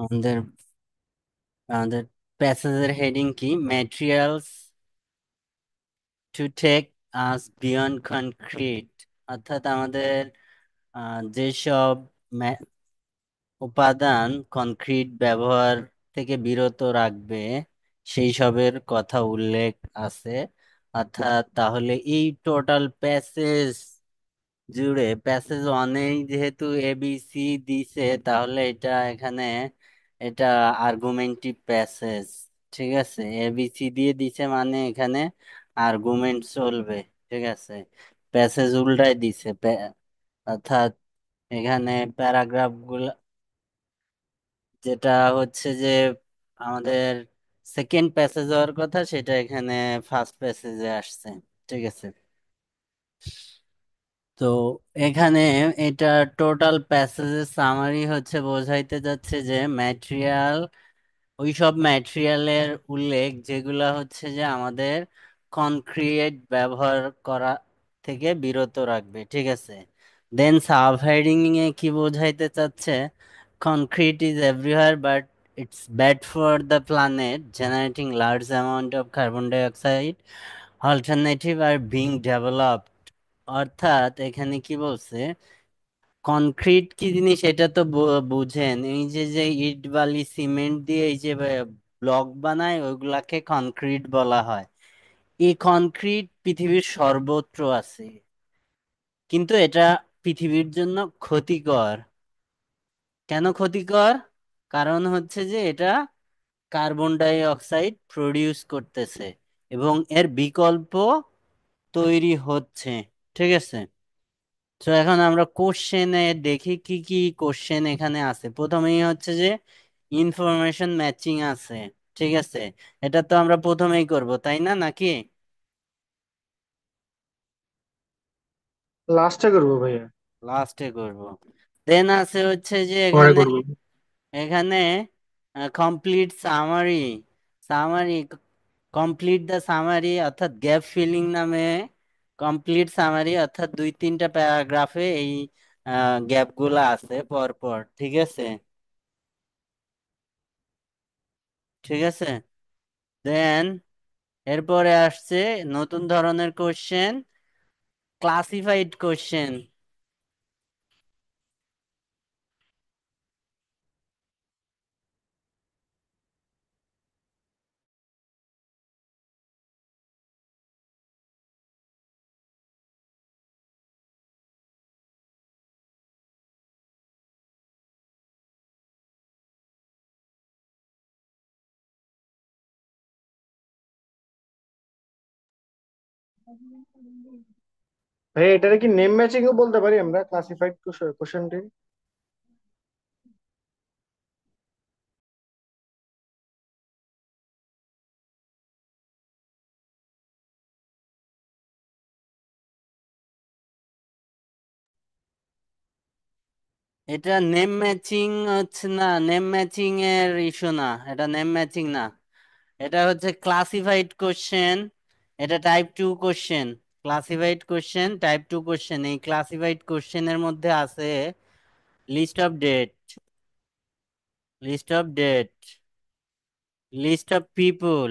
আমাদের আমাদের প্যাসেজের হেডিং কি? Materials to take us beyond concrete. অর্থাৎ আমাদের যেসব উপাদান কনক্রিট ব্যবহার থেকে বিরত রাখবে সেই সবের কথা উল্লেখ আছে। অর্থাৎ তাহলে এই টোটাল প্যাসেজ জুড়ে, প্যাসেজ অনেক যেহেতু এবিসি দিছে, তাহলে এটা এখানে এটা আর্গুমেন্টিভ প্যাসেজ। ঠিক আছে, এবিসি দিয়ে দিছে মানে এখানে আর্গুমেন্ট চলবে। ঠিক আছে, প্যাসেজ উল্টাই দিছে। অর্থাৎ এখানে প্যারাগ্রাফ গুলা, যেটা হচ্ছে যে আমাদের সেকেন্ড প্যাসেজ হওয়ার কথা, সেটা এখানে ফার্স্ট প্যাসেজে আসছে। ঠিক আছে, তো এখানে এটা টোটাল প্যাসেজের সামারি হচ্ছে বোঝাইতে যাচ্ছে যে ম্যাটেরিয়াল, ওই সব ম্যাটেরিয়ালের উল্লেখ যেগুলা হচ্ছে যে আমাদের কনক্রিট ব্যবহার করা থেকে বিরত রাখবে। ঠিক আছে, দেন সাব হেডিং এ কি বোঝাইতে চাচ্ছে? Concrete is everywhere but it's bad for the planet, generating large amount of carbon dioxide, alternative are being developed. অর্থাৎ এখানে কি বলছে, কনক্রিট কি জিনিস এটা তো বুঝেন, এই যে যে ইট বালি সিমেন্ট দিয়ে এই যে ব্লক বানায় ওইগুলাকে কনক্রিট বলা হয়। এই কনক্রিট পৃথিবীর সর্বত্র আছে, কিন্তু এটা পৃথিবীর জন্য ক্ষতিকর। কেন ক্ষতিকর? কারণ হচ্ছে যে এটা কার্বন ডাই অক্সাইড প্রডিউস করতেছে এবং এর বিকল্প তৈরি হচ্ছে। ঠিক আছে, তো এখন আমরা কোশ্চেনে দেখি কি কি কোশ্চেন এখানে আছে। প্রথমেই হচ্ছে যে ইনফরমেশন ম্যাচিং আছে। ঠিক আছে, এটা তো আমরা প্রথমেই করব, তাই না নাকি? লাস্টে করবো ভাইয়া। লাস্টে করব। দেন আছে হচ্ছে যে পরে এখানে করবো। এখানে complete summary. Summary, complete the summary অর্থাৎ গ্যাপ ফিলিং নামে কমপ্লিট সামারি, অর্থাৎ দুই তিনটা প্যারাগ্রাফে এই গ্যাপ গুলা আছে পর পর। ঠিক আছে, ঠিক আছে। দেন এরপরে আসছে নতুন ধরনের কোশ্চেন, ক্লাসিফাইড কোশ্চেন। ভাইয়া এটারে কি নেম ম্যাচিং ও বলতে পারি আমরা, ক্লাসিফাইড কোশ্চেনটি? এটা নেম ম্যাচিং হচ্ছে না, নেম ম্যাচিং এর ইস্যু না, এটা নেম ম্যাচিং না, এটা হচ্ছে ক্লাসিফাইড কোশ্চেন। এটা type two question, classified question type two question. এই ক্লাসিফাইড কোশ্চেনের মধ্যে আছে list of date, list of date, list of people,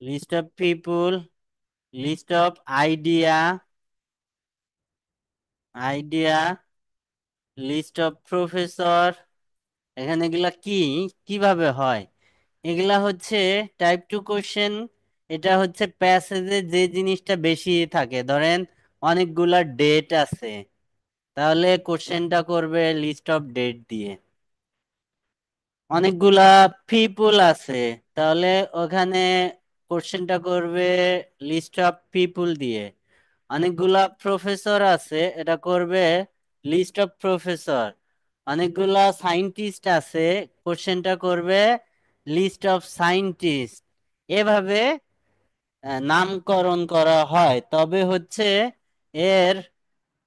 list of people, list of idea, idea, list of professor. এখানে এগুলা কি, কিভাবে হয়? এগুলা হচ্ছে টাইপ টু কোশ্চেন। এটা হচ্ছে প্যাসেজে যে জিনিসটা বেশি থাকে, ধরেন অনেকগুলা ডেট আছে, তাহলে কোশ্চেনটা করবে লিস্ট অফ ডেট দিয়ে। অনেকগুলা পিপুল আছে, তাহলে ওখানে কোশ্চেনটা করবে লিস্ট অফ পিপুল দিয়ে। অনেকগুলা প্রফেসর আছে, এটা করবে লিস্ট অফ প্রফেসর। অনেকগুলা সায়েন্টিস্ট আছে, কোশ্চেনটা করবে লিস্ট অফ সায়েন্টিস্ট। এভাবে নামকরণ করা হয়, তবে হচ্ছে এর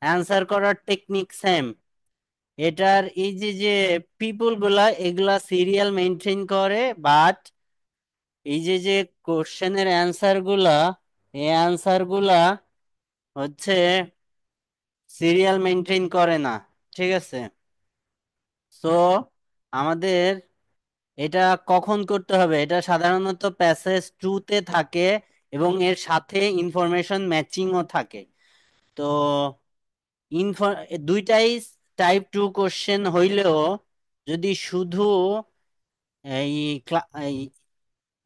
অ্যান্সার করার টেকনিক সেম। এটার এই যে যে পিপুল গুলা, এগুলা সিরিয়াল মেনটেন করে, বাট এই যে যে কোশ্চেনের অ্যান্সার গুলা, এই অ্যান্সার গুলা হচ্ছে সিরিয়াল মেনটেন করে না। ঠিক আছে, সো আমাদের এটা কখন করতে হবে? এটা সাধারণত প্যাসেজ টুতে থাকে এবং এর সাথে ইনফরমেশন ম্যাচিংও থাকে। তো ইনফর দুইটাই টাইপ টু কোশ্চেন হইলেও যদি শুধু এই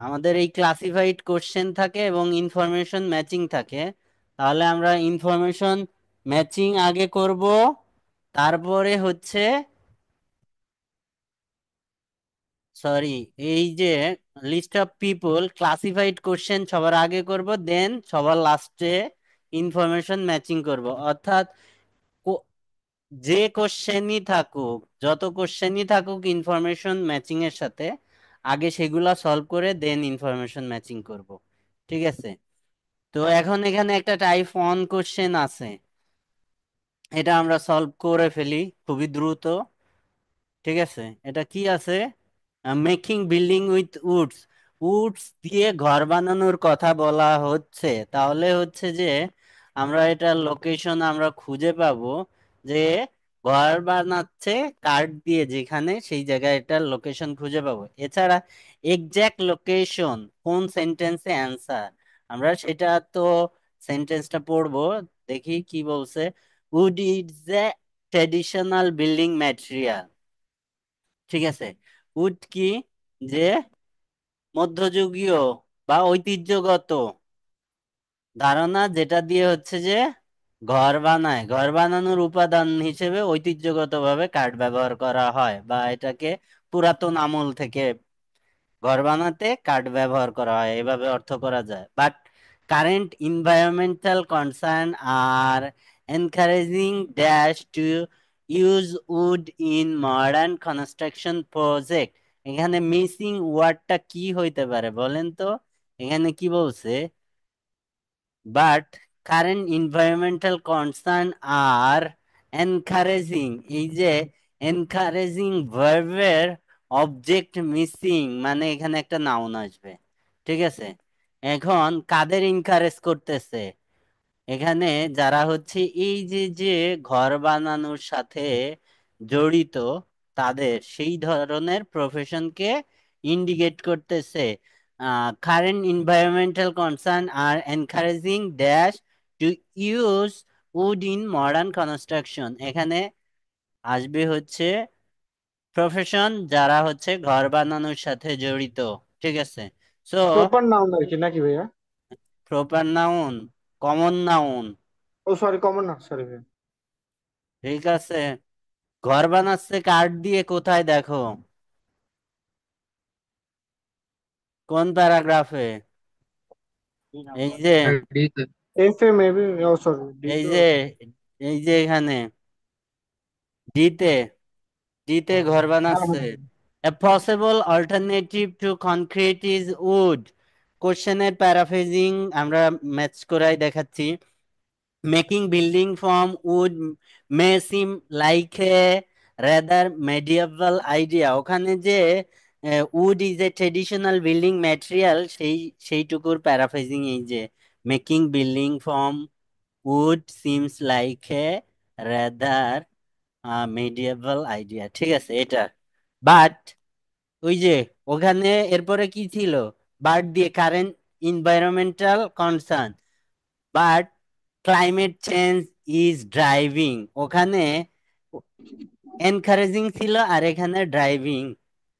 আমাদের এই ক্লাসিফাইড কোশ্চেন থাকে এবং ইনফরমেশন ম্যাচিং থাকে, তাহলে আমরা ইনফরমেশন ম্যাচিং আগে করব, তারপরে হচ্ছে, সরি, এই যে list of people classified question সবার আগে করব, দেন সবার লাস্টে ইনফরমেশন ম্যাচিং করব। অর্থাৎ কো- যে কোশ্চেনই থাকুক, যত কোশ্চেনই থাকুক ইনফরমেশন ম্যাচিং এর সাথে, আগে সেগুলা সলভ করে দেন ইনফরমেশন ম্যাচিং করব। ঠিক আছে? তো এখন এখানে একটা টাইপ ওয়ান কোশ্চেন আছে, এটা আমরা সলভ করে ফেলি খুবই দ্রুত। ঠিক আছে, এটা কি আছে? Making building with Woods. Woods দিয়ে ঘর বানানোর কথা বলা হচ্ছে, তাহলে হচ্ছে যে আমরা এটা লোকেশন আমরা খুঁজে পাবো যে ঘর বানাচ্ছে কাঠ দিয়ে, যেখানে সেই জায়গায় এটার লোকেশন খুঁজে পাবো। এছাড়া এক্সাক্ট লোকেশন কোন সেন্টেন্সে অ্যান্সার, আমরা সেটা তো সেন্টেন্সটা পড়বো, দেখি কি বলছে। Wood is a traditional building material. ঠিক আছে, উড কি? যে মধ্যযুগীয় বা ঐতিহ্যগত ধারণা, যেটা দিয়ে হচ্ছে যে ঘর বানায়, ঘর বানানোর উপাদান হিসেবে ঐতিহ্যগতভাবে কাঠ ব্যবহার করা হয়, বা এটাকে পুরাতন আমল থেকে ঘর বানাতে কাঠ ব্যবহার করা হয়, এভাবে অর্থ করা যায়। But current environmental concern are encouraging dash to use wood in modern construction project. এখানে মিসিং ওয়ার্ডটা কি হইতে পারে বলেন তো? এখানে কি বলছে? But current environmental concern are encouraging, এই যে এনকারেজিং ভার্বের অবজেক্ট মিসিং, মানে এখানে একটা নাউন আসবে। ঠিক আছে, এখন কাদের ইনকারেজ করতেছে? এখানে যারা হচ্ছে এই যে যে ঘর বানানোর সাথে জড়িত, তাদের সেই ধরনের প্রফেশনকে ইন্ডিকেট করতেছে। Current environmental concern are encouraging dash to use wood in modern construction. এখানে আসবে হচ্ছে প্রফেশন যারা হচ্ছে ঘর বানানোর সাথে জড়িত। ঠিক আছে, সো প্রপার নাউন আর কি নাকি ভাইয়া? Proper noun, common noun. Oh sorry, common না, সরি ভাইয়া। ঠিক আছে, ঘর বানাচ্ছে কাঠ দিয়ে, কোথায় দেখো? কোন প্যারাগ্রাফে? এই যে, এফ এ মেবি, ও সরি, ডি এই তো যে, এই যে এখানে ডিতে, ডিতে ঘর হ্যাঁ বানাচ্ছে। হ্যাঁ। A possible alternative to concrete is wood. কোশ্চেনের প্যারাফ্রেজিং আমরা ম্যাচ করাই দেখাচ্ছি। Making building from wood may seem like a rather medieval idea. ওখানে যে wood is a traditional building material, সেইটুকুর প্যারাফ্রেজিং এই যে making building from wood seems like a rather medieval idea। ঠিক আছে এটা, বাট ওই যে ওখানে এরপরে কি ছিল? বাট দিয়ে current environmental concern, but climate change is driving. ওখানে এনকারেজিং ছিল আর এখানে ড্রাইভিং।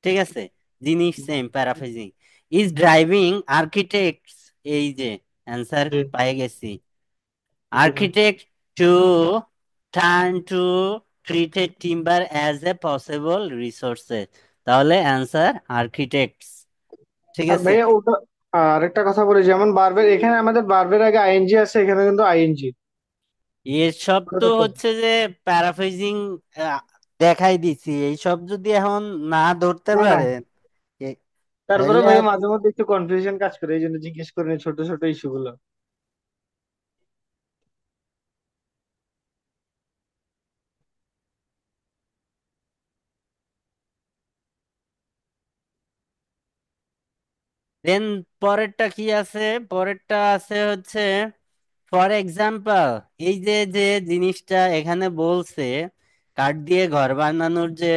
ঠিক আছে, জিনিস same, paraphrasing. Is driving architects, এই যে অ্যান্সার জি পাই গেছি। জি ভাই। Architect to turn to treated timber as a possible resources, তাহলে অ্যান্সার আর্কিটেক্টস। ঠিক আর আছে, ভাইয়া ওটা, আরেকটা কথা বলি, যেমন বার্বের, এখানে আমাদের বার্বের আগে আইএনজি আছে, এখানে কিন্তু আইএনজি। এসব তো হচ্ছে যে প্যারাফ্রেজিং দেখাই দিছি, এইসব যদি এখন না ধরতে হ্যাঁ হ্যাঁ। পারেন তারপরে তাহলে ভাইয়া আর, মাঝে মধ্যে একটু কনফিউশন কাজ করে, এই জন্য জিজ্ঞেস করিনি ছোট ছোট ইস্যু গুলো। দেন পরেরটা কি আছে? পরেরটা আছে হচ্ছে ফর এক্সাম্পল, এই যে যে জিনিসটা এখানে বলছে, কাঠ দিয়ে ঘর বানানোর যে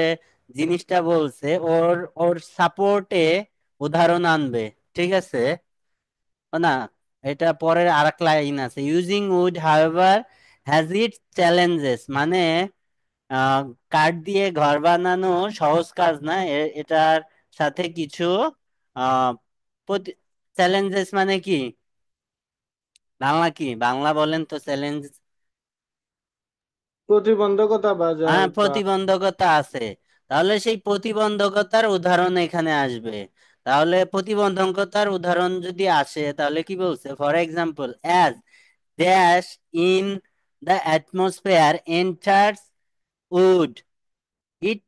জিনিসটা বলছে, ওর ওর সাপোর্টে উদাহরণ আনবে। ঠিক আছে? ও না, এটা পরের আরেক লাইন আছে, using wood however has its challenges, মানে আহ, কাঠ দিয়ে ঘর বানানো সহজ কাজ না, এটার সাথে কিছু আহ চ্যালেঞ্জেস মানে কি? বাংলা কি, বাংলা বলেন তো চ্যালেঞ্জ। প্রতিবন্ধকতা বা যা হ্যাঁ, বা প্রতিবন্ধকতা আছে। তাহলে সেই প্রতিবন্ধকতার উদাহরণ এখানে আসবে। তাহলে প্রতিবন্ধকতার উদাহরণ যদি আসে তাহলে কি বলছে, for example as dash in the atmosphere enters wood it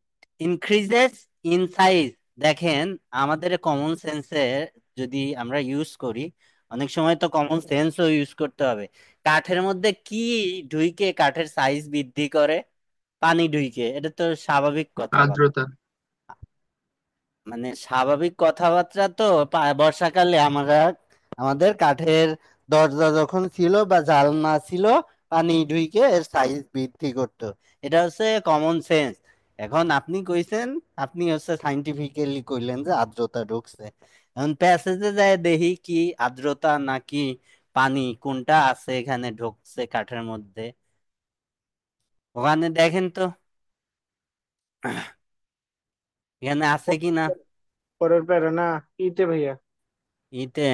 increases in size. দেখেন, আমাদের কমন সেন্সের যদি আমরা ইউজ করি, অনেক সময় তো কমন সেন্সও ইউজ করতে হবে। কাঠের মধ্যে কি ঢুইকে কাঠের সাইজ বৃদ্ধি করে? পানি ঢুইকে, এটা তো স্বাভাবিক কথা। আর্দ্রতা। মানে স্বাভাবিক কথাবার্তা তো। বর্ষাকালে আমরা আমাদের কাঠের দরজা যখন ছিল বা জানলা ছিল, পানি ঢুইকে এর সাইজ বৃদ্ধি করতো। এটা হচ্ছে কমন সেন্স। এখন আপনি কইছেন, আপনি হচ্ছে সাইন্টিফিক্যালি কইলেন যে আর্দ্রতা ঢুকছে। এখন প্যাসেজে যায় দেখি কি আর্দ্রতা নাকি পানি কোনটা আছে এখানে ঢুকছে কাঠের মধ্যে। ওখানে দেখেন তো এখানে আছে কি না। পরের প্যারা না, ইতে ভাইয়া। ইতে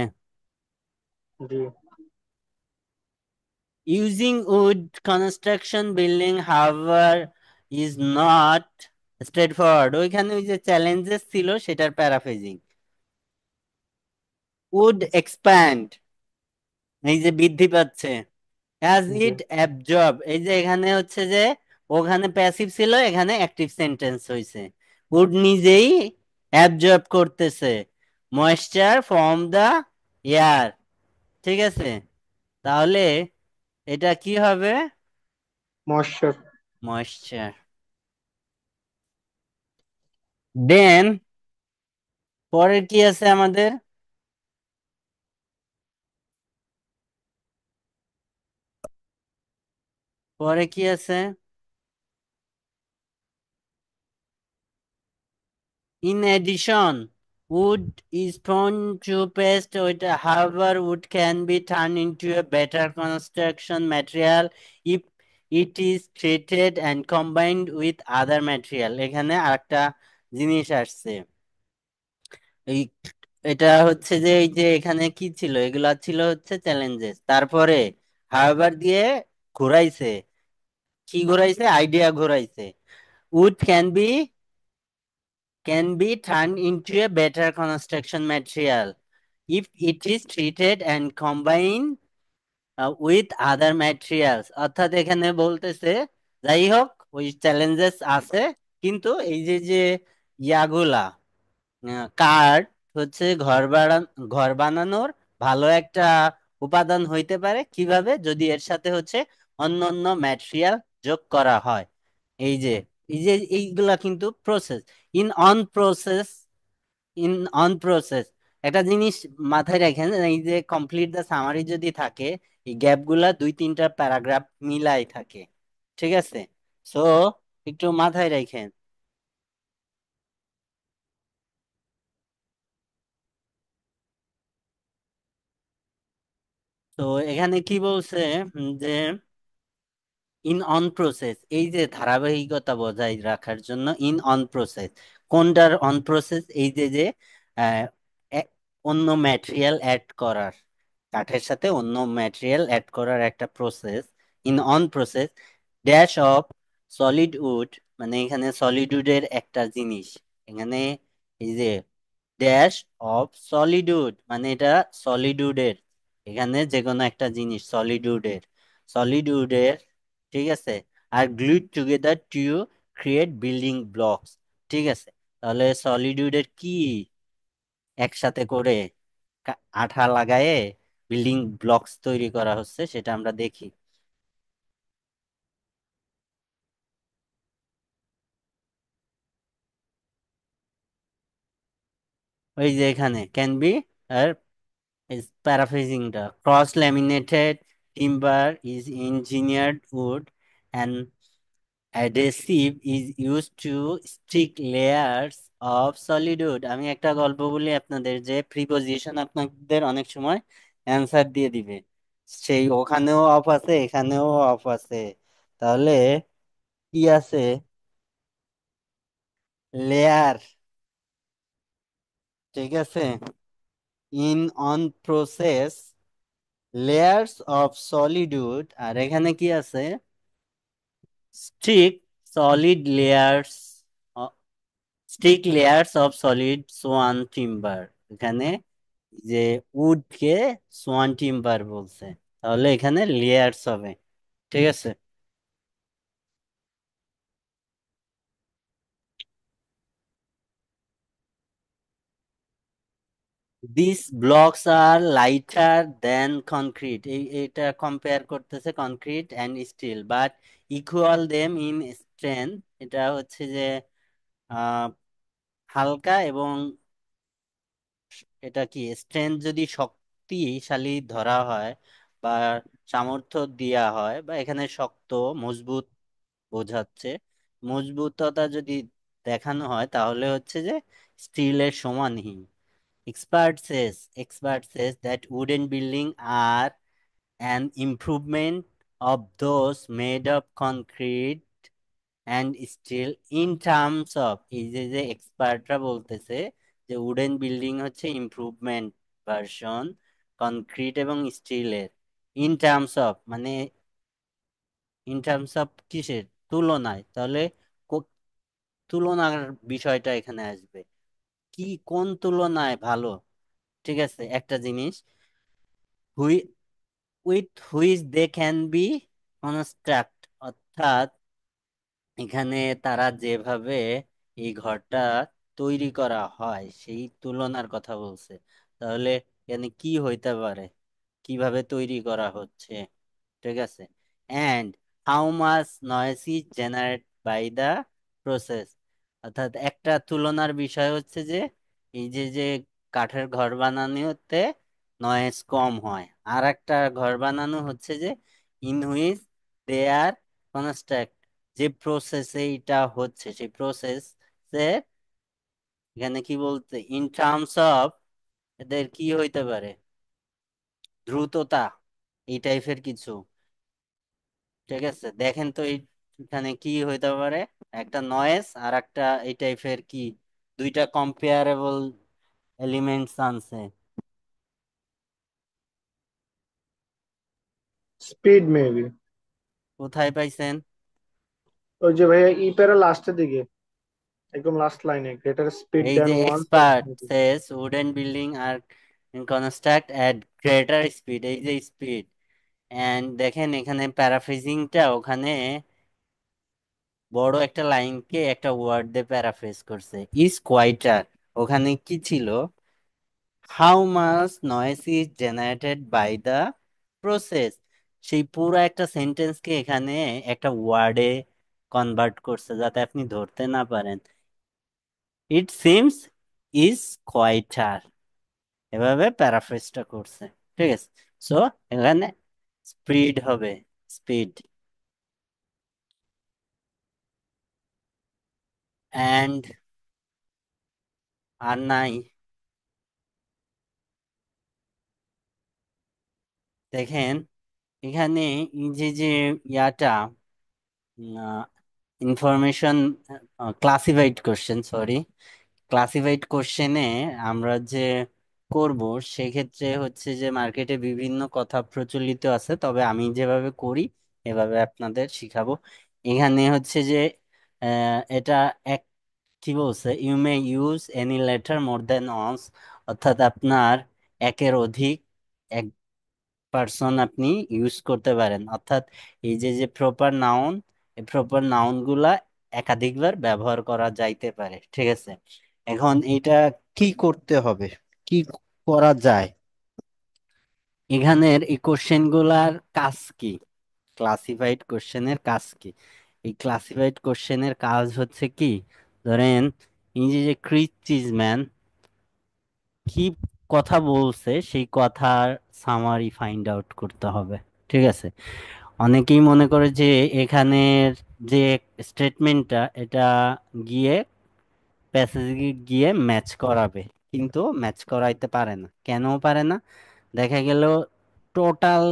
জি। using wood construction building, however, is not straightforward. ওইখানে ওই যে চ্যালেঞ্জেস ছিল সেটার প্যারাফ্রেজিং। would expand, এই যে বৃদ্ধি পাচ্ছে। as G. it absorb, এই যে এখানে হচ্ছে যে ওখানে প্যাসিভ ছিল, এখানে অ্যাক্টিভ সেন্টেন্স হয়েছে। would নিজেই অ্যাবজর্ব করতেছে ময়েশ্চার ফ্রম দা এয়ার। ঠিক আছে? তাহলে এটা কি হবে? মশার। ময়েশ্চার। দেন পরের কি আছে আমাদের? পরে কি আছে? In addition, wood is prone to pest. However, wood can be turned into a better construction material if it is treated and combined with other material. এখানে আরেকটা জিনিস আসছে। এই এটা হচ্ছে যে এই যে এখানে কি ছিল, এগুলা ছিল হচ্ছে চ্যালেঞ্জেস। তারপরে হাওয়ার দিয়ে ঘুরাইছে। কি ঘুরাইছে? Idea ঘুরাইছে। wood can be turned into a better construction material if it is treated and combined with other materials। অর্থাৎ এখানে বলতেছে, যাই হোক ওই চ্যালেঞ্জেস আছে, কিন্তু এই যে যে ইয়াগুলা কাঠ হচ্ছে ঘর বানানোর ভালো একটা উপাদান হইতে পারে কিভাবে, যদি এর সাথে হচ্ছে অন্য অন্য ম্যাটেরিয়াল যোগ করা হয়। এই যে এইগুলা কিন্তু process. In on process in on process একটা জিনিস মাথায় রাখেন, এই যে কমপ্লিট দা সামারি যদি থাকে, এই গ্যাপ গুলা দুই তিনটা প্যারাগ্রাফ মিলাই থাকে। ঠিক আছে? সো একটু মাথায় রাখেন। তো এখানে কি বলছে, যে ইন অন প্রসেস, এই যে ধারাবাহিকতা বজায় রাখার জন্য ইন অন প্রসেস। কোনটার অন প্রসেস? এই যে যে আহ, অন্য ম্যাটেরিয়াল অ্যাড করার, কাঠের সাথে অন্য ম্যাটেরিয়াল অ্যাড করার একটা process. In on process dash of solid would, মানে এখানে সলিড উডের একটা জিনিস। এখানে এই যে ড্যাশ অফ সলিড উড, মানে এটা সলিড উডের, এখানে যে কোনো একটা জিনিস সলিড উডের। ঠিক আছে? আর glued together to create building blocks. ঠিক আছে? তাহলে সলিড উডের কি একসাথে করে আঠা লাগায়ে বিল্ডিং ব্লকস তৈরি করা হচ্ছে সেটা আমরা দেখি। ওই যে এখানে ক্যান বি, আর প্যারাফ্রেজিংটা, cross laminated timber is engineered wood and adhesive is use to stick layers of solid. আমি একটা গল্প বলি আপনাদের, যে প্রিপোজিশন আপনাদের অনেক সময় অ্যান্সার দিয়ে দিবে, সেই ওখানেও অফ আছে এখানেও অফ আছে। তাহলে কি আছে? লেয়ার, ঠিক আছে, in on process, layers of solid. আর এখানে কি আছে? Stick solid layers, stick layers of solid sawn timber. এখানে যে উড কে সোয়ান টিম্বার বলছে, তাহলে এখানে লেয়ার্স হবে। ঠিক আছে। This blocks are lighter than concrete, এটা কম্পেয়ার করতেছে concrete and steel, but equal them in strength. এটা হচ্ছে যে আহ, হালকা এবং এটা কি স্ট্রেংথ যদি শক্তিশালী ধরা হয় বা সামর্থ্য দেয়া হয়, বা এখানে শক্ত মজবুত বোঝাচ্ছে, মজবুততা যদি দেখানো হয় তাহলে হচ্ছে যে স্টিলের সমানই। Expert says that wooden building are an improvement of those made of concrete and steel in terms of, এই যে যে এক্সপার্টরা বলতেছে যে উডেন বিল্ডিং হচ্ছে ইমপ্রুভমেন্ট ভার্সন কনক্রিট এবং স্টিলের, ইন টার্মস অফ মানে ইন টার্মস অফ কিসের তুলনায়, তাহলে কো- তুলনার বিষয়টা এখানে আসবে, কি কোন তুলনায় ভালো। ঠিক আছে, একটা জিনিস who with which they can be construct, অর্থাৎ এখানে তারা যেভাবে এই ঘরটা তৈরি করা হয় সেই তুলনার কথা বলছে। তাহলে এখানে কি হইতে পারে, কিভাবে তৈরি করা হচ্ছে। ঠিক আছে। And how much noise is generate by the process, অর্থাৎ একটা তুলনার বিষয় হচ্ছে যে এই যে যে কাঠের ঘর বানানোতে নয়েজ কম হয়, আর একটা ঘর বানানো হচ্ছে যে in which they are construct, যে প্রসেসে এটা হচ্ছে সেই প্রসেস এখানে কি বলতে ইন টার্মস অফ এদের কি হইতে পারে, দ্রুততা, এই টাইপের কিছু। ঠিক আছে, দেখেন তো এখানে কি হইতে পারে, একটা নয়েজ আর একটা এই টাইপের কি, দুইটা কম্পেয়ারেবল এলিমেন্টস আনছে। Speed maybe. কোথায় পাইছেন? ওই যে ভাইয়া ই প্যারা লাস্টের দিকে, একদম লাস্ট লাইনে, গ্রেটার স্পিড এই দ্যান যে ওয়ান। এক্সপার্ট সেস উডেন বিল্ডিং আর কনস্ট্রাক্ট এট গ্রেটার স্পিড, এই যে স্পিড। এন্ড দেখেন এখানে প্যারাফ্রেজিংটা ওখানে বড় একটা লাইনকে একটা ওয়ার্ড দিয়ে প্যারাফ্রেজ করছে, ইজ কোয়াইটার। ওখানে কি ছিল, how much noise is generated by the process, সেই পুরো একটা সেন্টেন্সকে এখানে একটা ওয়ার্ডে কনভার্ট করছে যাতে আপনি ধরতে না পারেন। ইট সিমস ইজ কোয়াইটার, এভাবে প্যারাফ্রেজটা করছে। ঠিক আছে। সো এখানে স্পিড হবে, স্পিড। অ্যান্ড আর নাই, দেখেন এখানে এই যে যে ইয়াটা information classified question, sorry, classified কোশ্চেনে আমরা যে করব, সেক্ষেত্রে হচ্ছে যে মার্কেটে বিভিন্ন কথা প্রচলিত আছে, তবে আমি যেভাবে করি এভাবে আপনাদের শিখাবো। এখানে হচ্ছে যে এটা এক কি বলছে, you may use any letter more than once, অর্থাৎ আপনার একের অধিক এক পার্সন আপনি ইউজ করতে পারেন, অর্থাৎ এই যে যে প্রপার নাউন, এই প্রপার নাউন গুলা একাধিকবার ব্যবহার করা যাইতে পারে। ঠিক আছে। এখন এটা কি করতে হবে, কি করা যায়, এখানের এই কোশ্চেন গুলার কাজ কি, ক্লাসিফাইড কোশ্চেনের কাজ কি? এই ক্লাসিফাইড কোশ্চেনের কাজ হচ্ছে কি, ধরেন এই যে যে ক্রিস চিজম্যান কি কথা বলছে সেই কথার সামারি ফাইন্ড আউট করতে হবে। ঠিক আছে। অনেকেই মনে করে যে এখানের যে স্টেটমেন্টটা এটা গিয়ে প্যাসেজে গিয়ে ম্যাচ করাবে, কিন্তু ম্যাচ করাইতে পারে না। কেন পারে না? দেখা গেল টোটাল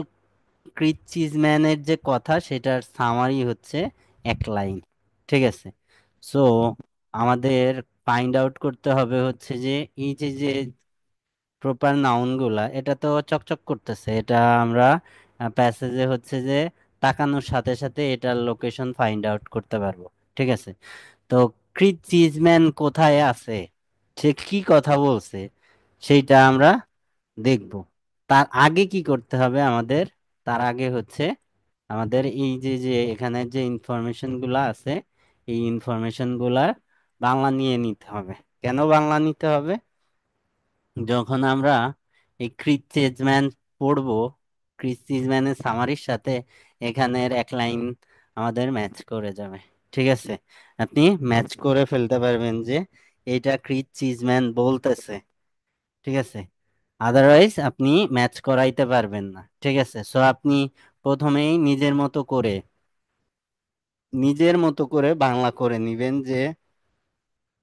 ক্রিস চিজম্যানের যে কথা সেটার সামারি হচ্ছে এক লাইন। ঠিক আছে। সো আমাদের ফাইন্ড আউট করতে হবে হচ্ছে যে এই যে যে প্রপার নাউন গুলা, এটা তো চকচক করতেছে, এটা আমরা প্যাসেজে হচ্ছে যে তাকানোর সাথে সাথে এটার লোকেশন ফাইন্ড আউট করতে পারবো। ঠিক আছে। তো ক্রিস চিজম্যান কোথায় আছে, সে কি কথা বলছে, সেইটা আমরা দেখব। তার আগে কি করতে হবে আমাদের? তার আগে হচ্ছে আমাদের এই যে যে এখানে যে ইনফরমেশন গুলা আছে, এই ইনফরমেশন গুলা বাংলা নিয়ে নিতে হবে। কেন বাংলা নিতে হবে? যখন আমরা এই ক্রিস চিজম্যান পড়বো, ক্রিস চিজম্যানের সামারির সাথে এখানের এক লাইন আমাদের ম্যাচ করে যাবে। ঠিক আছে। আপনি ম্যাচ করে ফেলতে পারবেন যে এটা ক্রিস চিজম্যান বলতেছে। ঠিক আছে। আদারওয়াইজ আপনি ম্যাচ করাইতে পারবেন না। ঠিক আছে। সো আপনি প্রথমেই নিজের মতো করে বাংলা করে নিবেন যে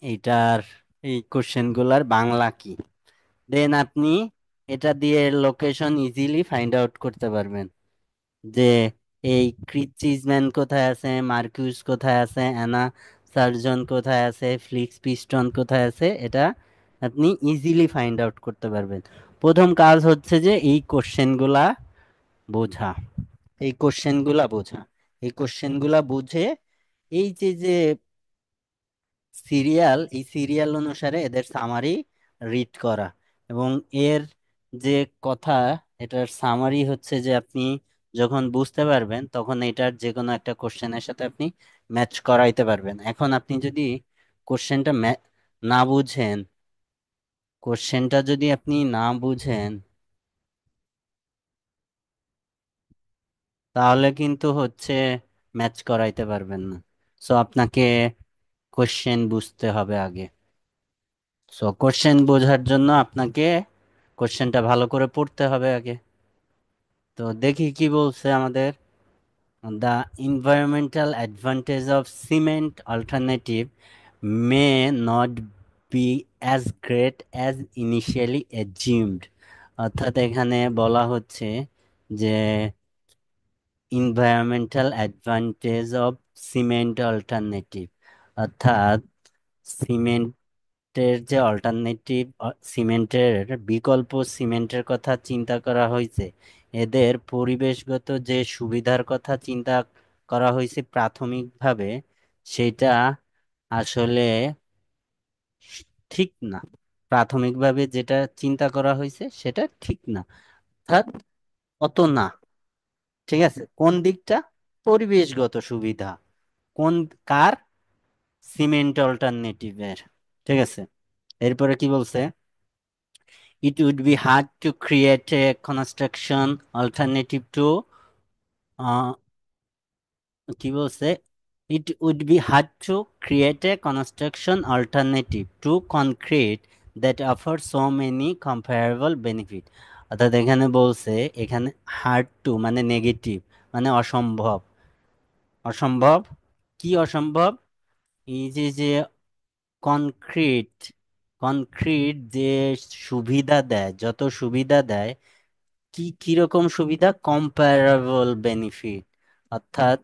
এইটার এই কোশ্চেন গুলার বাংলা কি। দেন আপনি এটা দিয়ে লোকেশন ইজিলি ফাইন্ড আউট করতে পারবেন যে এই ক্রিস চিজম্যান কোথায় আছে, মার্কিউস কোথায় আছে, অ্যানা সার্জন কোথায় আছে, ফ্লিক্স পিস্টন কোথায় আছে, এটা আপনি ইজিলি ফাইন্ড আউট করতে পারবেন। প্রথম কাজ হচ্ছে যে এই কোশ্চেনগুলা বোঝা, এই কোশ্চেনগুলা বুঝে এই যে যে এই সিরিয়াল অনুসারে এদের সামারি রিড করা, এবং এর যে কথা, এটার সামারি হচ্ছে যে আপনি যখন বুঝতে পারবেন তখন এটার যে কোনো একটা কোশ্চেনের সাথে আপনি ম্যাচ করাইতে পারবেন। এখন আপনি যদি কোশ্চেনটা না বুঝেন, কোশ্চেনটা যদি আপনি না বুঝেন তাহলে কিন্তু হচ্ছে ম্যাচ করাইতে পারবেন না। সো আপনাকে কোশ্চেন বুঝতে হবে আগে। সো কোশ্চেন বোঝার জন্য আপনাকে কোশ্চেনটা ভালো করে পড়তে হবে আগে। তো দেখি কি বলছে আমাদের। The environmental advantage of cement alternative may not be as great as initially assumed। অর্থাৎ এখানে বলা হচ্ছে যে environmental advantage of cement alternative, অর্থাৎ সিমেন্টের যে অল্টারনেটিভ, সিমেন্টের বিকল্প সিমেন্টের কথা চিন্তা করা হয়েছে, এদের পরিবেশগত যে সুবিধার কথা চিন্তা করা হয়েছে প্রাথমিকভাবে, সেটা আসলে ঠিক না। প্রাথমিকভাবে যেটা চিন্তা করা হয়েছে সেটা ঠিক না, অর্থাৎ অত না। ঠিক আছে। কোন দিকটা? পরিবেশগত সুবিধা। কোন? কার? সিমেন্ট অল্টারনেটিভের। ঠিক আছে। এরপরে কি বলছে? It would be hard to create a construction alternative to, কি বলছে? It would be hard to create a construction alternative to concrete that offer so many comparable benefit. অর্থাৎ এখানে বলছে, এখানে হার্ড টু মানে নেগেটিভ, মানে অসম্ভব। অসম্ভব। কি অসম্ভব? এই যে যে কনক্রিট, কনক্রিট যে সুবিধা দেয়, যত সুবিধা দেয়, কি কিরকম সুবিধা? Comparable benefit. অর্থাৎ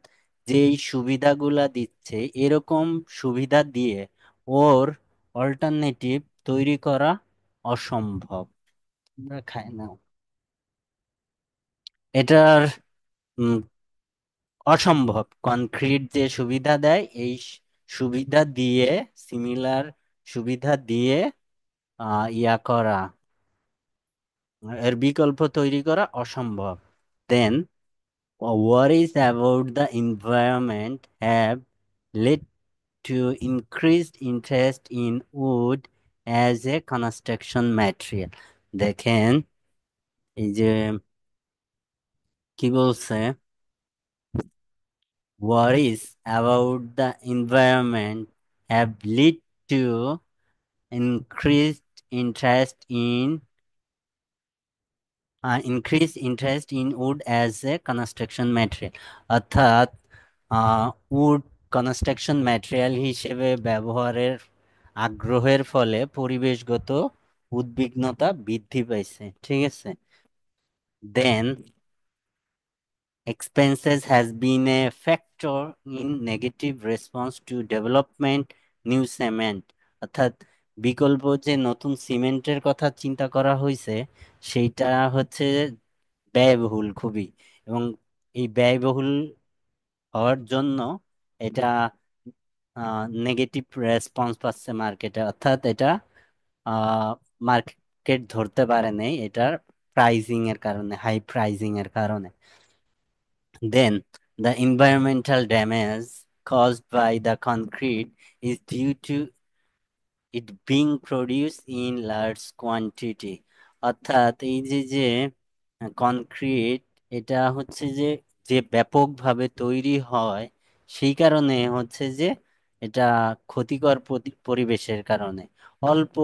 যেই সুবিধাগুলা দিচ্ছে এরকম সুবিধা দিয়ে ওর অল্টারনেটিভ তৈরি করা অসম্ভব। আমরা খাই না এটার, উম, অসম্ভব কনক্রিট যে সুবিধা দেয় এই সুবিধা দিয়ে, সিমিলার সুবিধা দিয়ে ইয়া করা, এর বিকল্প তৈরি করা অসম্ভব। দেন worries about the environment have led to increased interest in wood as a construction material। দেখেন এই যে কি বলছে, worries about the environment have led to increased interest in increased interest in wood as a construction material। অর্থাৎ would construction material হিসেবে ব্যবহারের আগ্রহের ফলে পরিবেশগত উদ্বিগ্নতা বৃদ্ধি পাইছে, ঠিক আছে। দেন expenses has been a factor in negative response to development new cement, অর্থাৎ বিকল্প যে নতুন সিমেন্টের কথা চিন্তা করা হয়েছে সেইটা হচ্ছে ব্যয়বহুল খুবই, এবং এই ব্যয়বহুল হওয়ার জন্য এটা নেগেটিভ রেসপন্স পাচ্ছে মার্কেটে, অর্থাৎ এটা মার্কেট ধরতে পারে নাই এটার প্রাইজিং এর কারণে, হাই প্রাইজিং এর কারণে। Then, the environmental damage caused by the concrete is due to it being produced in large quantity, অর্থাৎ এই যে যে কনক্রিট, এটা হচ্ছে যে যে ব্যাপকভাবে তৈরি হয় সেই কারণে হচ্ছে যে এটা ক্ষতিকর পরিবেশের কারণে। অল্প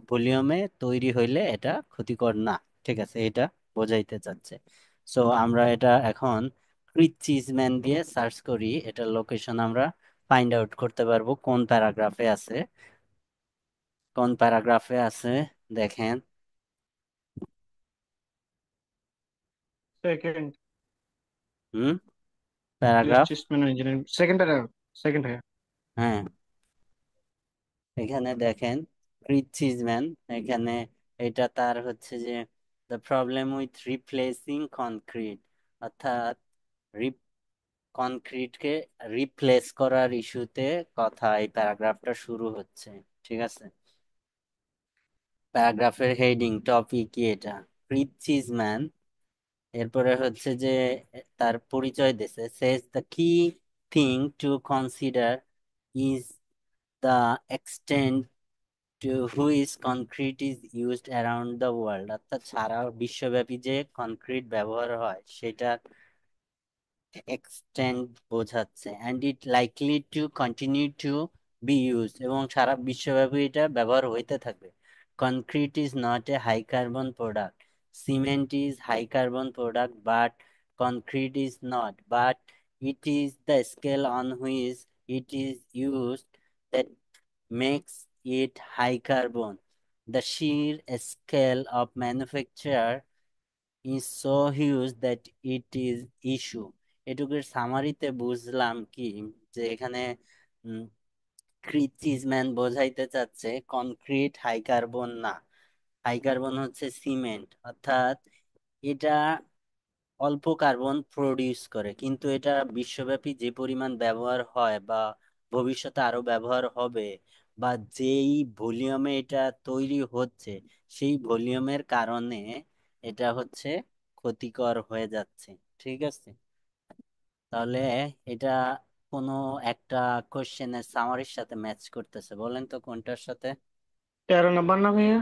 ভলিউমে তৈরি হইলে এটা ক্ষতিকর না, ঠিক আছে, এটা বোঝাইতে চাচ্ছে। সো আমরা এটা এখন ক্রিস চিজম্যান দিয়ে সার্চ করি, এটার লোকেশন আমরা ফাইন্ড আউট করতে পারবো কোন প্যারাগ্রাফে আছে। কোন প্যারাগ্রাফে আছে দেখেন। সেকেন্ড। Hmm, paragraph. রিস্টমেন্ট ইঞ্জিনিয়ারিং সেকেন্ড প্যারাগ্রাফ। সেকেন্ড হ্যাঁ। হ্যাঁ, এখানে দেখেন ক্রিস চিজম্যান, এখানে এটা তার হচ্ছে যে the problem with replacing concrete, অর্থাৎ কনক্রিটকে রিপ্লেস করার ইস্যুতে কথা এই প্যারাগ্রাফটা শুরু হচ্ছে, ঠিক আছে। প্যারাগ্রাফের হেডিং টপিক কি এটা, ক্রিস চিজম্যান। এরপরে হচ্ছে যে তার পরিচয় দিছে, says the key thing to consider is the extent to which concrete is used around the world, অর্থাৎ সারা বিশ্বব্যাপী যে কনক্রিট ব্যবহার হয় সেটা এক্সটেন্ড বোঝাচ্ছে, and it likely to continue to be use, এবং সারা বিশ্বব্যাপী এটা ব্যবহার হইতে থাকবে। Concrete is not a high carbon product, cement is high carbon product, but concrete is not, but it is the scale on which it is used that makes it high carbon. The sheer scale of manufacture is so huge that it is issue. এটুকুর সামারিতে বুঝলাম কি, যে এখানে ক্রিটিসম্যান বোঝাইতে চাচ্ছে concrete high carbon না, high carbon হচ্ছে cement, অর্থাৎ এটা অল্প কার্বন প্রডিউস করে, কিন্তু এটা বিশ্বব্যাপী যে পরিমাণ ব্যবহার হয় বা ভবিষ্যতে আরো ব্যবহার হবে, বা যেই ভলিউমে এটা তৈরি হচ্ছে সেই ভলিউমের কারণে এটা হচ্ছে ক্ষতিকর হয়ে যাচ্ছে, ঠিক আছে। তাহলে এটা কোনো একটা কোশ্চেনের সামারির সাথে ম্যাচ করতেছে, বলেন তো কোনটার সাথে। 13 নম্বর না ভাইয়া?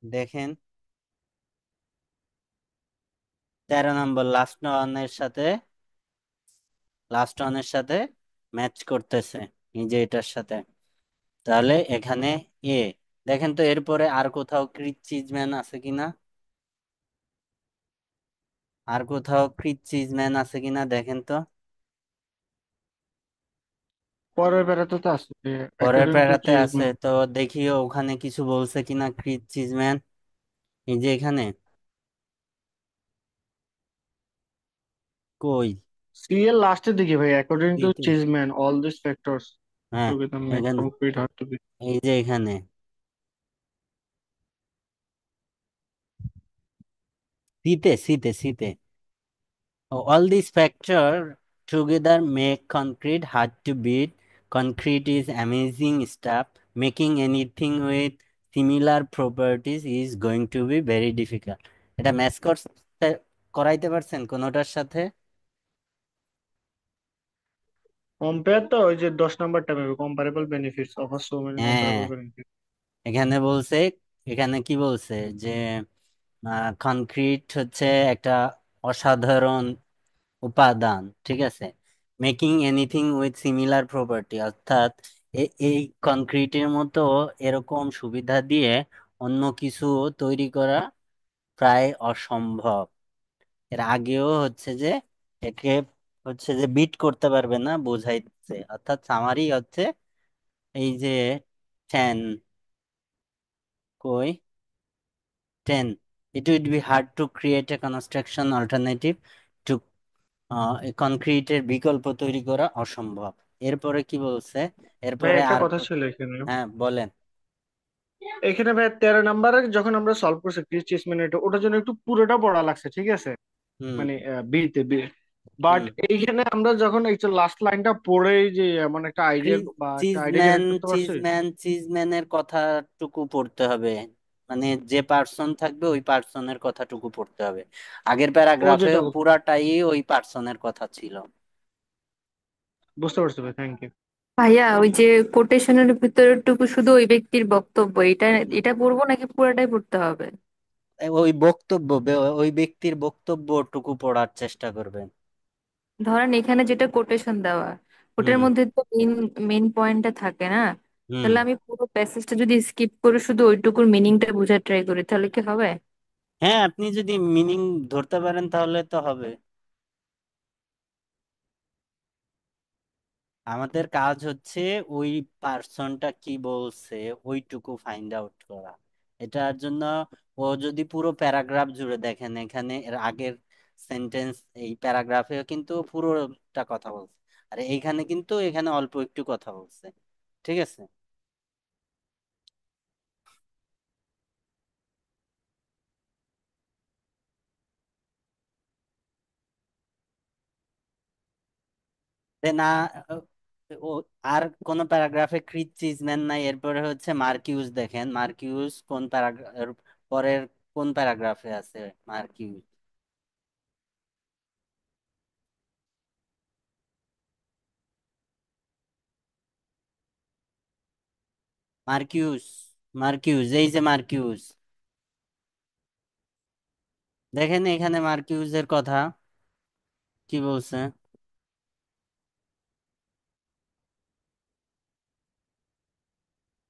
দেখেন 13 নম্বর লাস্ট ওয়ানের সাথে ম্যাচ করতেছে, এই যে এটার সাথে। তাহলে এখানে এ, দেখেন তো এরপরে আর কোথাও ক্রিস চিজম্যান আছে কিনা, আর কোথাও ক্রিস চিজম্যান আছে কিনা দেখেন তো। পরের প্যারাতে তো আছে পরের অ্যাকর্ডিং টু প্যারাতে আছে চিজম্যান। তো, দেখিও ওখানে কিছু বলছে কিনা ক্রিস চিজম্যান। এই যে এখানে কই, সি এর লাস্টের দিকে ভাই, অ্যাকর্ডিং টু সিতে। চিজম্যান অল দিস ফ্যাক্টরস হ্যাঁ, টুগেদার মেক এখানে কংক্রিট হার্ড টু বি। এই যে এখানে সিতে all these factors together make concrete hard to beat. Concrete is amazing stuff. Making anything with similar properties is going to be very difficult. এটা match করাইতে পারছেন কোনোটার সাথে? কম্পেয়ার তো ওই যে 10 নম্বরটা পাবে, comparable benefits offer so many হ্যাঁ, কম্পারেবল বেনিফিট। এখানে বলছে, এখানে কি বলছে যে কনক্রিট হচ্ছে একটা অসাধারণ উপাদান, ঠিক আছে। Making anything with similar property, অর্থাৎ এই কনক্রিটের মতো এরকম সুবিধা দিয়ে অন্য কিছু তৈরি করা প্রায় অসম্ভব। এর আগেও হচ্ছে যে একে হচ্ছে যে বিট করতে পারবে না বোঝাইছে, অর্থাৎ সামারি হচ্ছে এই যে 10, কই 10, it would be hard to create a construction alternative to কনক্রিটের বিকল্প তৈরি করা অসম্ভব। এরপরে কি বলছে? ভাই এরপরে একটা আর কথা ছিল এখানে। হ্যাঁ বলেন। এখানে ভাই 13 নম্বরে যখন আমরা সলভ করছি ক্রিস মিনিট, ওটার জন্য একটু পুরোটা পড়া লাগছে, ঠিক আছে? হুম মানে বিতে বি। বাট হুম। এইখানে আমরা যখন এই লাস্ট লাইনটা পড়েই যে এমন একটা আইডিয়া বা একটা আইডিয়া চিজম্যান ক্রিয়েট করতে পারছি। চিজম্যানের কথাটুকু পড়তে হবে, মানে যে পার্সন থাকবে ওই পার্সনের কথাটুকু পড়তে হবে। আগের ও প্যারাগ্রাফে যেটা পুরাটাই ওই পার্সনের কথা ছিল। বুঝতে পারছি ভাই, থ্যাংক ইউ। ভাইয়া, ওই যে কোটেশনের ভিতরটুকু শুধু ওই ব্যক্তির বক্তব্য, এটা এটা পড়বো নাকি পুরোটাই পড়তে হবে? ওই বক্তব্য, ওই ব্যক্তির বক্তব্যটুকু পড়ার চেষ্টা করবেন। ধরেন এখানে যেটা কোটেশন দেওয়া, ওটার হুম মধ্যে তো মেইন মেইন পয়েন্টটা থাকে না? হুম। তাহলে আমি পুরো প্যাসেজটা যদি স্কিপ করে শুধু ওইটুকুর মিনিংটা বোঝার ট্রাই করি, তাহলে কি হবে? হ্যাঁ, আপনি যদি মিনিং ধরতে পারেন তাহলে তো হবে। আমাদের কাজ হচ্ছে ওই পার্সনটা কি বলছে ওইটুকু ফাইন্ড আউট করা। এটার জন্য ও যদি পুরো প্যারাগ্রাফ জুড়ে দেখেন, এখানে এর আগের সেন্টেন্স এই প্যারাগ্রাফে কিন্তু পুরোটা কথা বলছে, আর এইখানে কিন্তু এখানে অল্প একটু কথা বলছে। ঠিক আছে। না, ও আর কোন প্যারাগ্রাফে ক্রিস চিজম্যান নাই, এরপরে হচ্ছে মার্কিউস। দেখেন মার্কিউস কোন প্যারাগ্রাফ, পরের কোন প্যারাগ্রাফে আছে মার্কিউস? মার্কিউস, মার্কিউস, এই যে মার্কিউস, দেখেন এখানে মার্কিউসের কথা কি বলছে।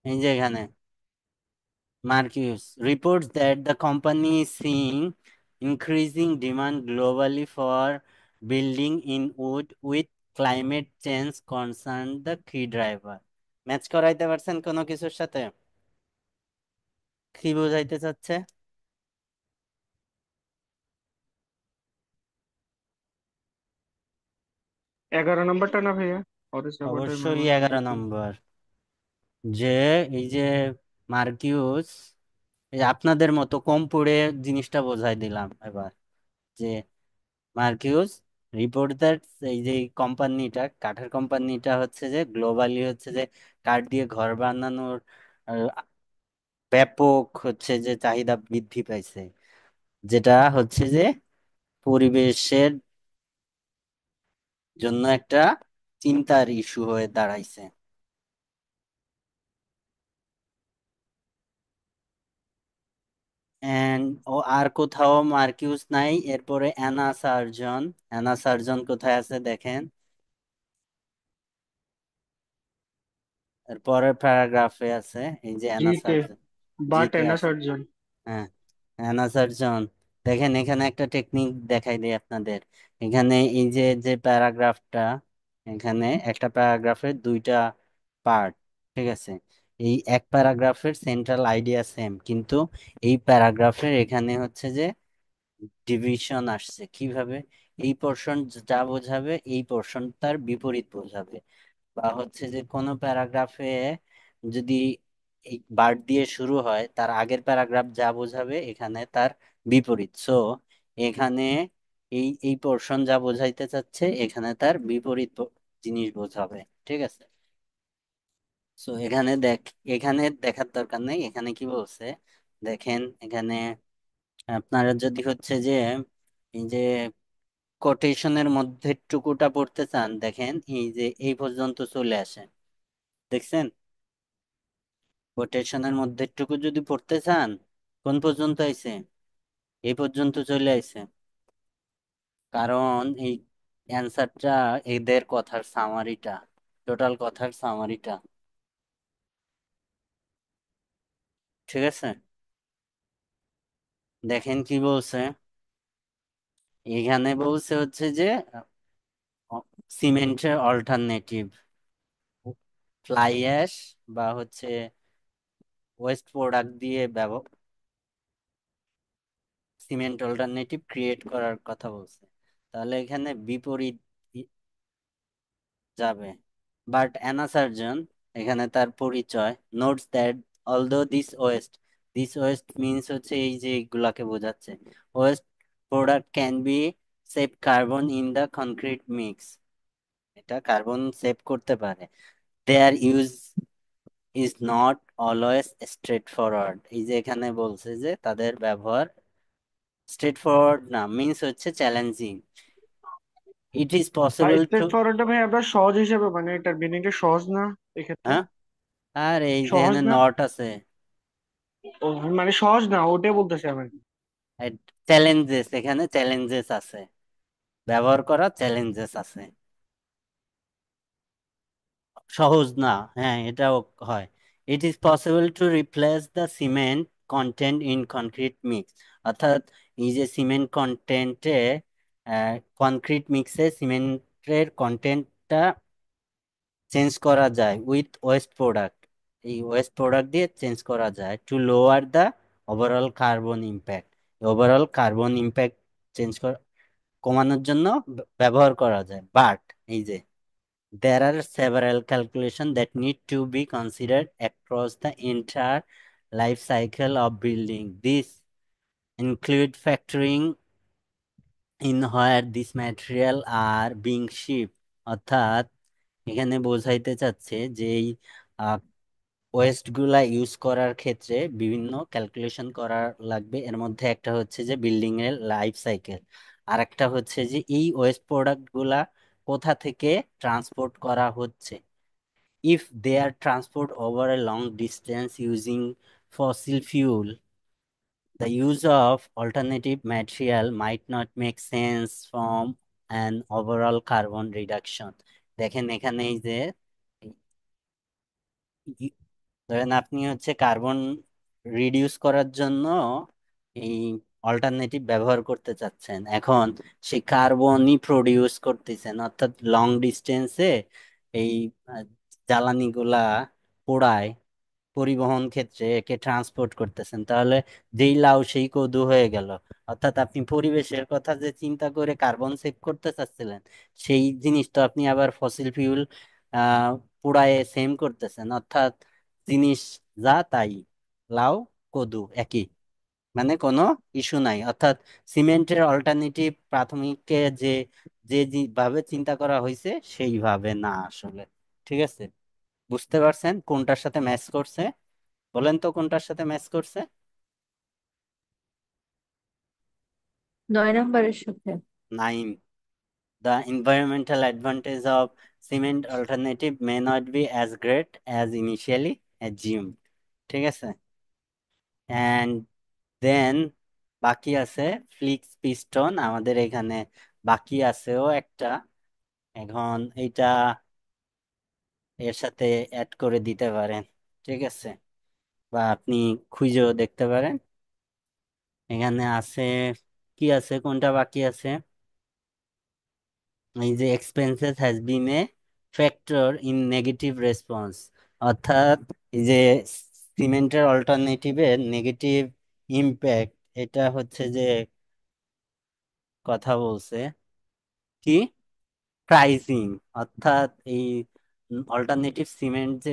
এই যে এখানে Marcus reports that the company is seeing increasing demand globally for building in wood with climate change concern the key driver. Match করাইতে পারছেন কোনো কিছুর সাথে? কি বোঝাইতে চাচ্ছে? 11 নম্বরটা না ভাইয়া? What is about a অবশ্যই movement 11 making? নম্বর। যে এই যে মার্কিউস, এই যে আপনাদের মতো কম পড়ে জিনিসটা বোঝাই দিলাম এবার। যে মার্কিউস রিপোর্ট দ্যাট এই যে কোম্পানিটা, কাঠের কোম্পানিটা হচ্ছে যে গ্লোবালি হচ্ছে যে কাঠ দিয়ে ঘর বানানোর আহ, ব্যাপক হচ্ছে যে চাহিদা বৃদ্ধি পাইছে, যেটা হচ্ছে যে পরিবেশের জন্য একটা চিন্তার ইস্যু হয়ে দাঁড়াইছে। এন্ড ও আর কোথাও মার্কিউস নাই। এরপরে অ্যানা সার্জন, অ্যানা সার্জন কোথায় আছে দেখেন, এর পরের প্যারাগ্রাফে আছে এই যে অ্যানা জিতে, সার্জন। বাট জিতে এন্ড আছে। সার্জন। হ্যাঁ, অ্যানাসার জন। দেখেন এখানে একটা টেকনিক দেখাই দিই আপনাদের। এখানে এই যে যে প্যারাগ্রাফটা, এখানে একটা প্যারাগ্রাফের দুইটা পার্ট, ঠিক আছে? এই এক প্যারাগ্রাফের সেন্ট্রাল আইডিয়া সেম, কিন্তু এই প্যারাগ্রাফের এখানে হচ্ছে যে ডিভিশন আসছে কিভাবে। এই পোর্শন যা বোঝাবে এই পোর্শন তার বিপরীত বোঝাবে। বা হচ্ছে যে কোনো প্যারাগ্রাফে যদি এই বার্ড দিয়ে শুরু হয়, তার আগের প্যারাগ্রাফ যা বোঝাবে এখানে তার বিপরীত। সো এখানে এই এই পোর্শন যা বোঝাইতে চাচ্ছে এখানে তার বিপরীত জিনিস বোঝাবে। ঠিক আছে। সো এখানে এখানে দেখার দরকার নেই, এখানে কি বলছে দেখেন। এখানে আপনারা যদি হচ্ছে যে এই যে কোটেশনের মধ্যে টুকুটা পড়তে চান, দেখেন এই যে এই পর্যন্ত চলে আসে, দেখছেন? কোটেশনের মধ্যেটুকু যদি পড়তে চান, কোন পর্যন্ত আইছে? এই পর্যন্ত চলে আইছে। কারণ এই অ্যান্সারটা এদের কথার সামারিটা, টোটাল কথার সামারিটা। ঠিক আছে। দেখেন কি বলছে, এখানে বলছে হচ্ছে যে সিমেন্টের অল্টারনেটিভ ফ্লাই অ্যাশ বা হচ্ছে ওয়েস্ট প্রোডাক্ট দিয়ে সিমেন্ট অল্টারনেটিভ ক্রিয়েট করার কথা বলছে। তাহলে এখানে বিপরীত যাবে। বাট অ্যানা সার্জন, এখানে তার পরিচয়, notes that although this waste means হচ্ছে এই যে এইগুলাকে বোঝাচ্ছে, waste product can be save carbon in the concrete mix, এটা কার্বন সেভ করতে পারে। Their use is not always straightforward, এই যে এখানে বলছে যে তাদের ব্যবহার স্ট্রেট ফরওয়ার্ড না, মিনস হচ্ছে চ্যালেঞ্জিং। ইট ইজ ভাই পসিবল টু। স্ট্রেট ফরওয়ার্ডটা ভাই আপনার সহজ হিসেবে মানে এটার মিনিংটা সহজ না এক্ষেত্রে? হ্যাঁ, আর এই যে সহজ এখানে না? নট আছে, ও, মানে সহজ না ওটাই বলতেছি আমি। চ্যালেঞ্জেস, এখানে চ্যালেঞ্জেস আছে, ব্যবহার করা চ্যালেঞ্জেস আছে, সহজ না। হ্যাঁ, এটাও হয়। It is possible to replace the cement contained in concrete mix, অর্থাৎ এই যে সিমেন্ট কন্টেন্টে, কনক্রিট মিক্সে সিমেন্টের কন্টেন্টটা চেঞ্জ করা যায় উইথ ওয়েস্ট প্রোডাক্ট, এই ওয়েস্ট প্রোডাক্ট দিয়ে চেঞ্জ করা যায় to lower the overall carbon impact, overall carbon impact change কমানোর জন্য ব্যবহার করা যায়। বাট এই যে there are several calculations that need to be considered across the entire life cycle of building. This include factoring in where this material are being shipped, অর্থাৎ এখানে বোঝাইতে চাচ্ছে যে এই ওয়েস্ট গুলা ইউজ করার ক্ষেত্রে বিভিন্ন ক্যালকুলেশন করা লাগবে। এর মধ্যে একটা হচ্ছে যে বিল্ডিং এর লাইফ সাইকেল, আর একটা হচ্ছে যে এই ওয়েস্ট প্রোডাক্ট গুলা কোথা থেকে ট্রান্সপোর্ট করা হচ্ছে। If they are transported over a long distance using fossil fuel, the use of alternative material might not make sense from an overall carbon reduction. দেখেন এখানে এই যে ধরেন আপনি হচ্ছে কার্বন রিডিউস করার জন্য এই অল্টারনেটিভ ব্যবহার করতে চাচ্ছেন, এখন সেই কার্বনই প্রডিউস করতেছেন, অর্থাৎ লং ডিস্টেন্সে এই আহ, জ্বালানিগুলা পোড়ায় পরিবহন ক্ষেত্রে একে ট্রান্সপোর্ট করতেছেন, তাহলে যেই লাউ সেই কদু হয়ে গেল। অর্থাৎ আপনি পরিবেশের কথা যে চিন্তা করে কার্বন সেভ করতে চাচ্ছিলেন, সেই জিনিসটা আপনি আবার ফসিল ফিউল আহ পোড়ায় সেম করতেছেন, অর্থাৎ জিনিস যা তাই, লাউ কদু একই, মানে কোনো ইস্যু নাই। অর্থাৎ সিমেন্টের অল্টারনেটিভ প্রাথমিকে যে ভাবে চিন্তা করা হয়েছে সেইভাবে না আসলে। ঠিক আছে, বুঝতে পারছেন কোনটার সাথে ম্যাচ করছে? বলেন তো কোনটার সাথে ম্যাচ করছে। 9 নম্বরের সাথে। 9, the environmental advantage of cement alternative may not be as great as initially assumed। ঠিক আছে, অ্যান্ড দেন বাকি আছে ফ্লিক্স পিস্টন, আমাদের এখানে বাকি আছেও একটা, এখন এইটা এর সাথে অ্যাড করে দিতে পারেন। ঠিক আছে, বা আপনি খুঁজেও দেখতে পারেন। এখানে আছে কি আছে, কোনটা বাকি আছে, এই যে expenses has been A factor in negative response, অর্থাৎ এই যে সিমেন্টের অল্টারনেটিভের নেগেটিভ ইম্প্যাক্ট, এটা হচ্ছে যে কথা বলছে কি প্রাইসিং, অর্থাৎ এই অল্টারনেটিভ সিমেন্ট যে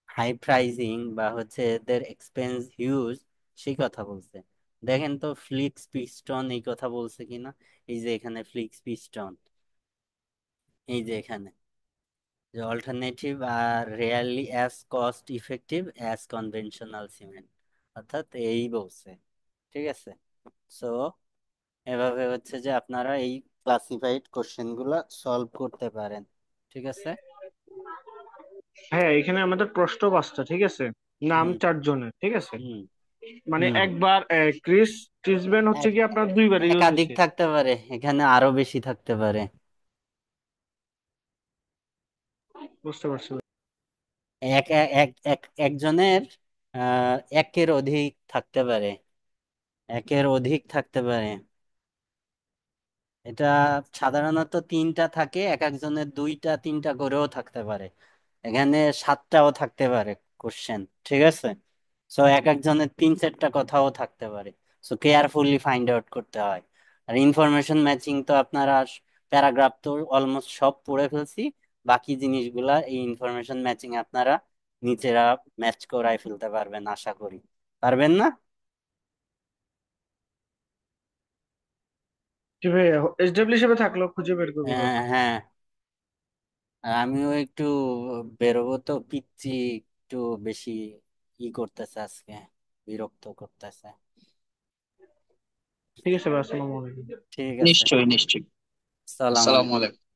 হাই প্রাইসিং বা হচ্ছে এদের এক্সপেন্স হিউজ, সেই কথা বলছে। দেখেন তো ফ্লিক্স পিস্টন এই কথা বলছে কিনা, এই যে এখানে ফ্লিক্স পিস্টন, এই যে এখানে যে alternative are rarely as cost effective as conventional cement, অর্থাৎ এই বলছে। ঠিক আছে, সো এভাবে হচ্ছে যে আপনারা এই ক্লাসিফাইড কোশ্চেন গুলা সলভ করতে পারেন। ঠিক আছে। হ্যাঁ, এখানে আমাদের প্রশ্ন 5টা, ঠিক আছে? নাম হুম 4 জনের, ঠিক আছে? হুম মানে হুম। একবার ক্রিসবেন হচ্ছে এক কি আপনার 2বার ইউজ একাধিক হয়েছে। থাকতে পারে, এখানে আরো বেশি থাকতে পারে। বুঝতে পারছি। এক এক এক এক- একজনের একের অধিক থাকতে পারে। একের অধিক থাকতে পারে। এটা সাধারণত তিনটা থাকে, এক একজনের দুইটা তিনটা করেও থাকতে পারে। এখানে সাতটাও থাকতে পারে কোশ্চেন, ঠিক আছে? সো এক একজনের তিন চারটা কথাও থাকতে পারে। সো কেয়ারফুলি ফাইন্ড আউট করতে হয়। আর ইনফরমেশন ম্যাচিং তো আপনারা প্যারাগ্রাফ তো অলমোস্ট সব পড়ে ফেলছি। বাকি জিনিসগুলা এই ইনফরমেশন ম্যাচিং আপনারা নিজেরা ম্যাচ করাই ফেলতে পারবেন আশা করি। পারবেন না? জি ভাই, এসডব্লিউ হিসেবে থাকলেও খুঁজে বের করবো হ্যাঁ, ব্যাপার। হ্যাঁ। আর আমিও একটু বেরোবো তো, পিচ্ছি একটু বেশি করতেছে আজকে, বিরক্ত করতেছে। ঠিক আছে ভাই, আসসালামু আলাইকুম। ঠিক আছে। নিশ্চয়ই নিশ্চয়ই। সালাম আসসালামু আলাইকুম। আলাইকুম।